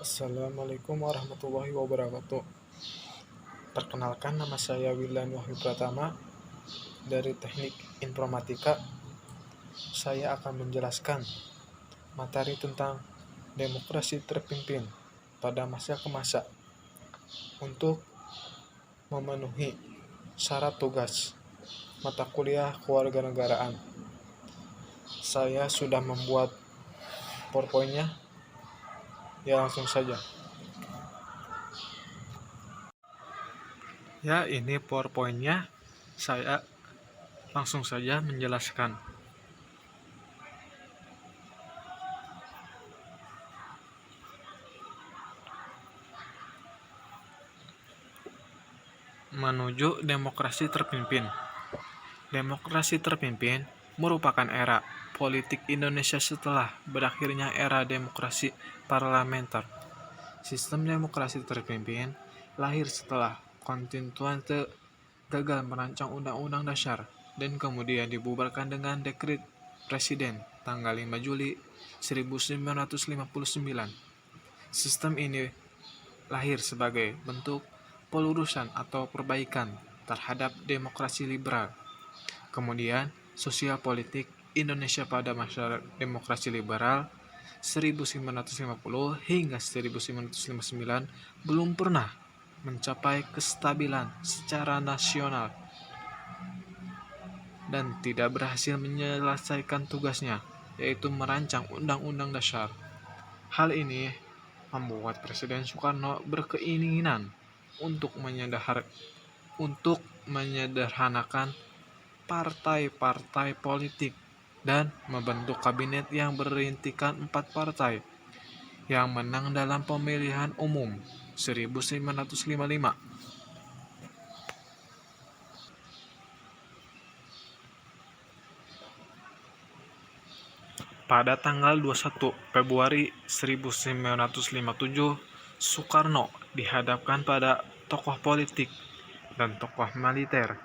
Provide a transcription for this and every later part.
Assalamualaikum warahmatullahi wabarakatuh. Perkenalkan, nama saya Wildan Wahyu Pratama dari Teknik Informatika. Saya akan menjelaskan materi tentang demokrasi terpimpin pada masa ke masa untuk memenuhi syarat tugas mata kuliah kewarganegaraan. Saya sudah membuat PowerPoint-nya. Ya, langsung saja. Ya, ini PowerPoint-nya. Saya langsung saja menjelaskan. Menuju demokrasi terpimpin. Demokrasi terpimpin merupakan era politik Indonesia setelah berakhirnya era demokrasi parlementer. Sistem demokrasi terpimpin lahir setelah konstituante gagal merancang Undang-Undang Dasar dan kemudian dibubarkan dengan dekret Presiden tanggal 5 Juli 1959. Sistem ini lahir sebagai bentuk pelurusan atau perbaikan terhadap demokrasi liberal. Kemudian, sosial politik Indonesia pada masa demokrasi liberal 1950 hingga 1959 belum pernah mencapai kestabilan secara nasional dan tidak berhasil menyelesaikan tugasnya, yaitu merancang Undang-Undang Dasar. Hal ini membuat Presiden Soekarno berkeinginan untuk menyederhanakan partai-partai politik dan membentuk kabinet yang berintikan 4 partai yang menang dalam pemilihan umum 1955. Pada tanggal 21 Februari 1957, Soekarno dihadapkan pada tokoh politik dan tokoh militer,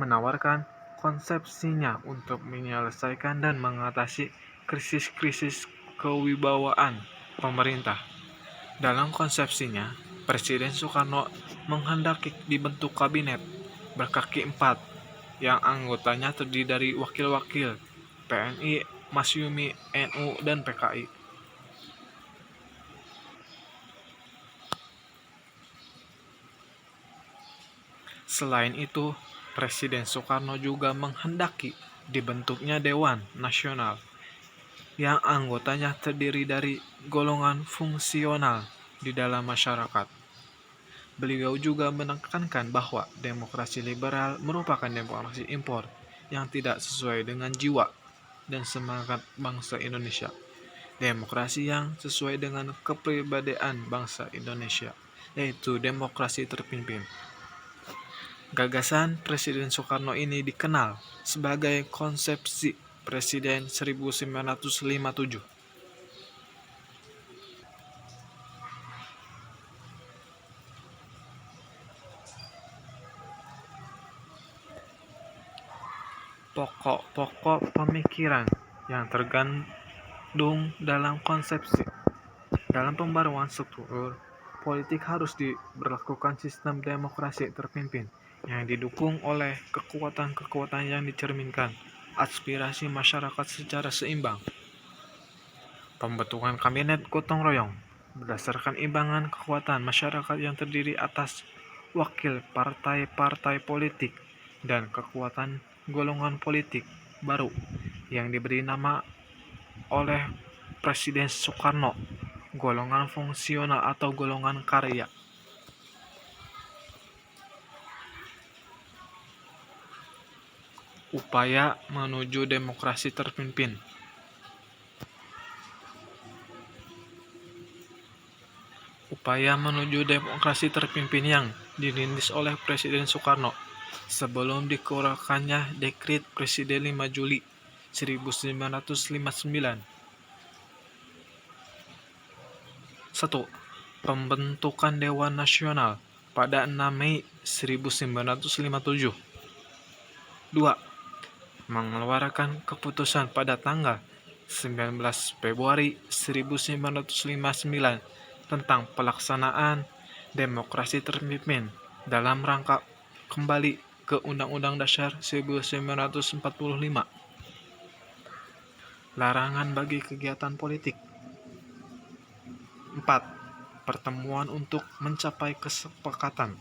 menawarkan konsepsinya untuk menyelesaikan dan mengatasi krisis-krisis kewibawaan pemerintah. Dalam konsepsinya, Presiden Soekarno menghendaki dibentuk kabinet berkaki 4 yang anggotanya terdiri dari wakil-wakil PNI, Masyumi, NU, dan PKI. Selain itu, Presiden Soekarno juga menghendaki dibentuknya Dewan Nasional yang anggotanya terdiri dari golongan fungsional di dalam masyarakat. Beliau juga menekankan bahwa demokrasi liberal merupakan demokrasi impor yang tidak sesuai dengan jiwa dan semangat bangsa Indonesia. Demokrasi yang sesuai dengan kepribadian bangsa Indonesia, yaitu demokrasi terpimpin. Gagasan Presiden Soekarno ini dikenal sebagai konsepsi Presiden 1957. Pokok-pokok pemikiran yang tergandung dalam konsepsi. Dalam pembaruan struktur politik harus diberlakukan sistem demokrasi terpimpin yang didukung oleh kekuatan-kekuatan yang dicerminkan aspirasi masyarakat secara seimbang. Pembentukan kabinet gotong royong berdasarkan imbangan kekuatan masyarakat yang terdiri atas wakil partai-partai politik dan kekuatan golongan politik baru yang diberi nama oleh Presiden Soekarno, golongan fungsional atau golongan karya. Upaya menuju demokrasi terpimpin. Upaya menuju demokrasi terpimpin yang dirintis oleh Presiden Soekarno sebelum dikeluarkannya Dekret Presiden 5 Juli 1959. 1. Pembentukan Dewan Nasional pada 6 Mei 1957. 2. Mengeluarkan keputusan pada tanggal 19 Februari 1959 tentang pelaksanaan demokrasi terpimpin dalam rangka kembali ke Undang-Undang Dasar 1945. Larangan bagi kegiatan politik. 4. Pertemuan untuk mencapai kesepakatan.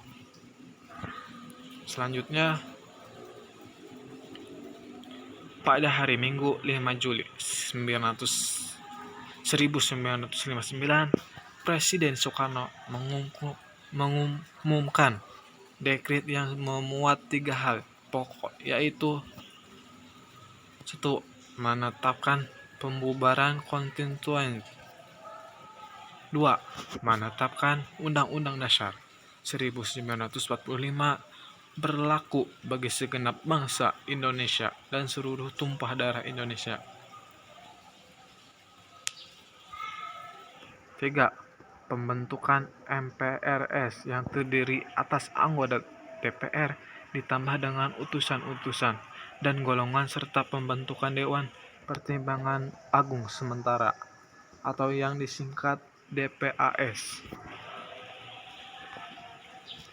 Selanjutnya, pada hari Minggu 5 Juli 1959, Presiden Soekarno mengumumkan dekret yang memuat 3 hal pokok, yaitu 1. Menetapkan pembubaran konstituen. 2. Menetapkan Undang-Undang Dasar 1945 berlaku bagi segenap bangsa Indonesia dan seluruh tumpah darah Indonesia. 3. Pembentukan MPRS yang terdiri atas anggota DPR ditambah dengan utusan-utusan dan golongan serta pembentukan Dewan Pertimbangan Agung Sementara atau yang disingkat DPAS.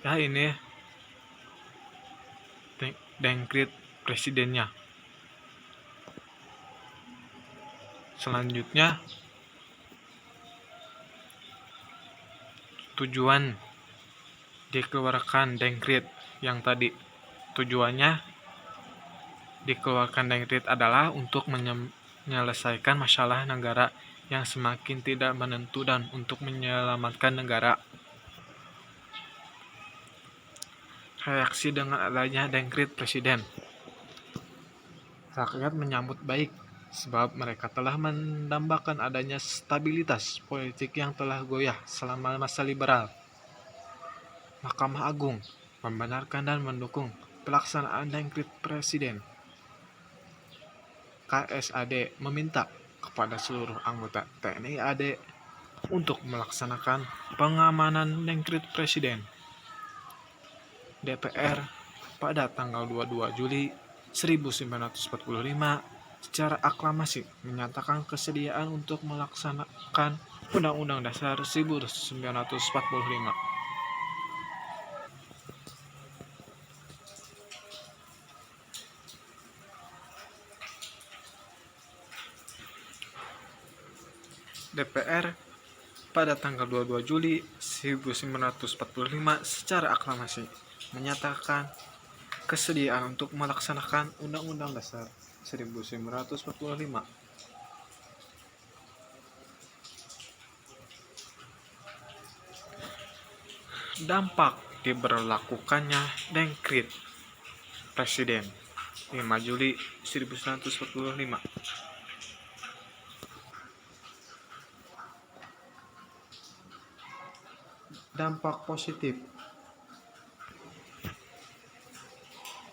Ya, ini dekret presidennya. Selanjutnya, tujuan dikeluarkan dekret yang tadi. Tujuannya dikeluarkan dekret adalah untuk menyelesaikan masalah negara yang semakin tidak menentu dan untuk menyelamatkan negara. Reaksi dengan adanya dekret presiden. Rakyat menyambut baik sebab mereka telah mendambakan adanya stabilitas politik yang telah goyah selama masa liberal. Mahkamah Agung membenarkan dan mendukung pelaksanaan dekret presiden. KSAD meminta kepada seluruh anggota TNI AD untuk melaksanakan pengamanan dekret presiden. DPR pada tanggal 22 Juli 1945 secara aklamasi menyatakan kesediaan untuk melaksanakan Undang-Undang Dasar 1945. DPR pada tanggal 22 Juli 1945 secara aklamasi menyatakan kesediaan untuk melaksanakan Undang-Undang Dasar 1945. Dampak diberlakukannya dekret presiden 5 Juli 1945. Dampak positif: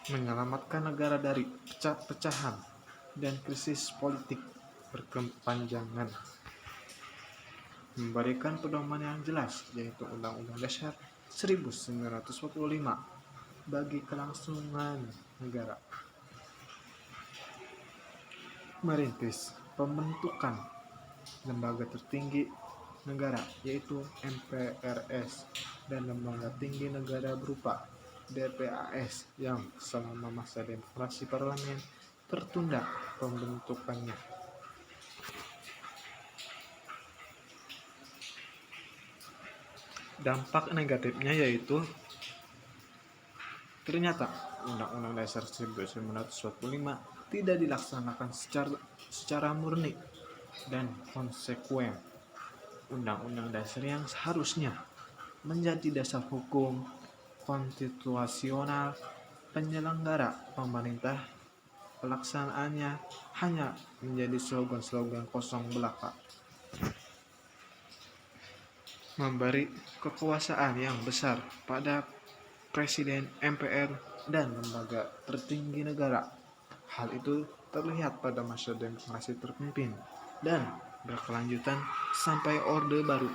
menyelamatkan negara dari pecah-pecahan dan krisis politik berkepanjangan, memberikan pedoman yang jelas yaitu Undang-Undang Dasar 1945 bagi kelangsungan negara, merintis pembentukan lembaga tertinggi negara yaitu MPRS dan lembaga tinggi negara berupa DPAS yang selama masa demokrasi parlemen tertunda pembentukannya. Dampak negatifnya yaitu ternyata Undang-Undang Dasar 1945 tidak dilaksanakan secara murni dan konsekuen. Undang-Undang Dasar yang seharusnya menjadi dasar hukum konstitusional penyelenggara pemerintah, pelaksanaannya hanya menjadi slogan-slogan kosong belaka, memberi kekuasaan yang besar pada presiden, MPR, dan lembaga tertinggi negara. Hal itu terlihat pada masa demokrasi terpimpin dan berkelanjutan sampai Orde Baru.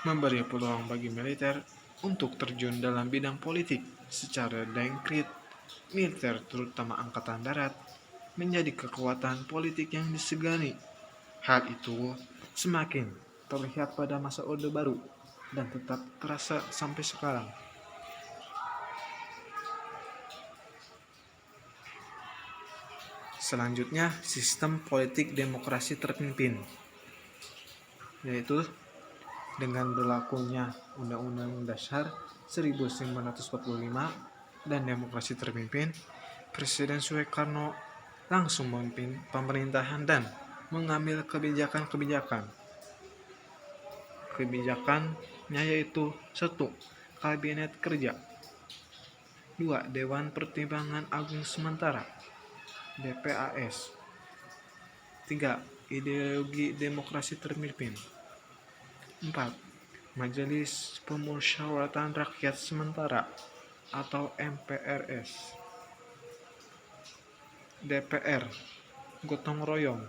Memberi peluang bagi militer untuk terjun dalam bidang politik secara dekret. Militer, terutama Angkatan Darat, menjadi kekuatan politik yang disegani. Hal itu semakin terlihat pada masa Orde Baru dan tetap terasa sampai sekarang. Selanjutnya, sistem politik demokrasi terpimpin, yaitu dengan berlakunya Undang-Undang Dasar 1945 dan demokrasi terpimpin, Presiden Soekarno langsung memimpin pemerintahan dan mengambil kebijakan-kebijakan. Kebijakannya yaitu 1. Kabinet Kerja, 2. Dewan Pertimbangan Agung Sementara DPAS, 3. Ideologi demokrasi terpimpin, 4. Majelis Pemusyawaratan Rakyat Sementara atau MPRS, DPR Gotong Royong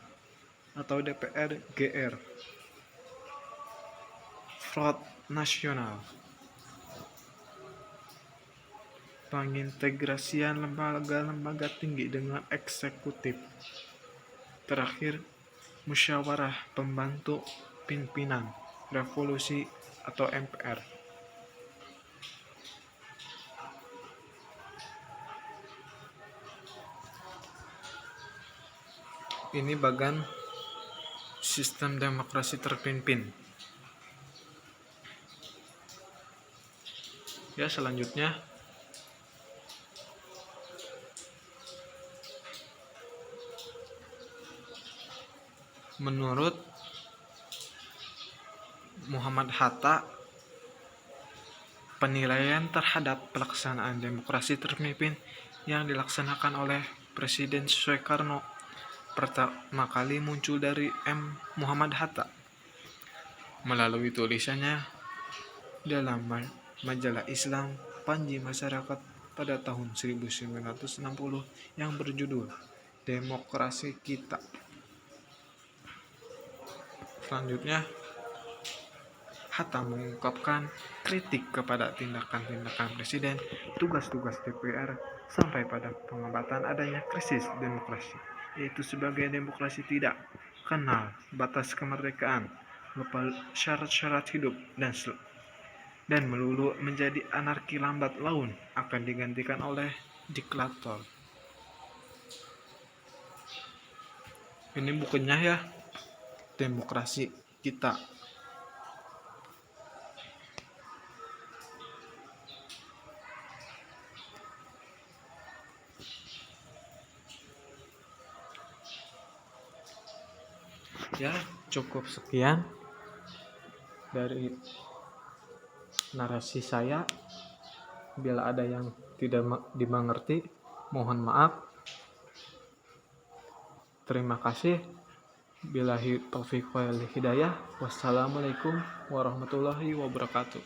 atau DPR GR, Front Nasional, pengintegrasian lembaga-lembaga tinggi dengan eksekutif. Terakhir, Musyawarah Pembantu Pimpinan Revolusi atau MPR. Ini bagian sistem demokrasi terpimpin. Ya, selanjutnya menurut Muhammad Hatta, penilaian terhadap pelaksanaan demokrasi terpimpin yang dilaksanakan oleh Presiden Soekarno pertama kali muncul dari M. Muhammad Hatta melalui tulisannya dalam majalah Islam Panji Masyarakat pada tahun 1960 yang berjudul Demokrasi Kita. Selanjutnya, Hatta mengungkapkan kritik kepada tindakan-tindakan Presiden, tugas-tugas DPR, sampai pada pengobatan adanya krisis demokrasi, yaitu sebagai demokrasi tidak kenal batas kemerdekaan, lupa syarat-syarat hidup, dan melulu menjadi anarki lambat laun akan digantikan oleh diktator. Ini bukunya ya, Demokrasi Kita. Ya, cukup sekian dari narasi saya. Bila ada yang tidak dimengerti, mohon maaf. Terima kasih. Billahi taufiq wal hidayah. Wassalamualaikum warahmatullahi wabarakatuh.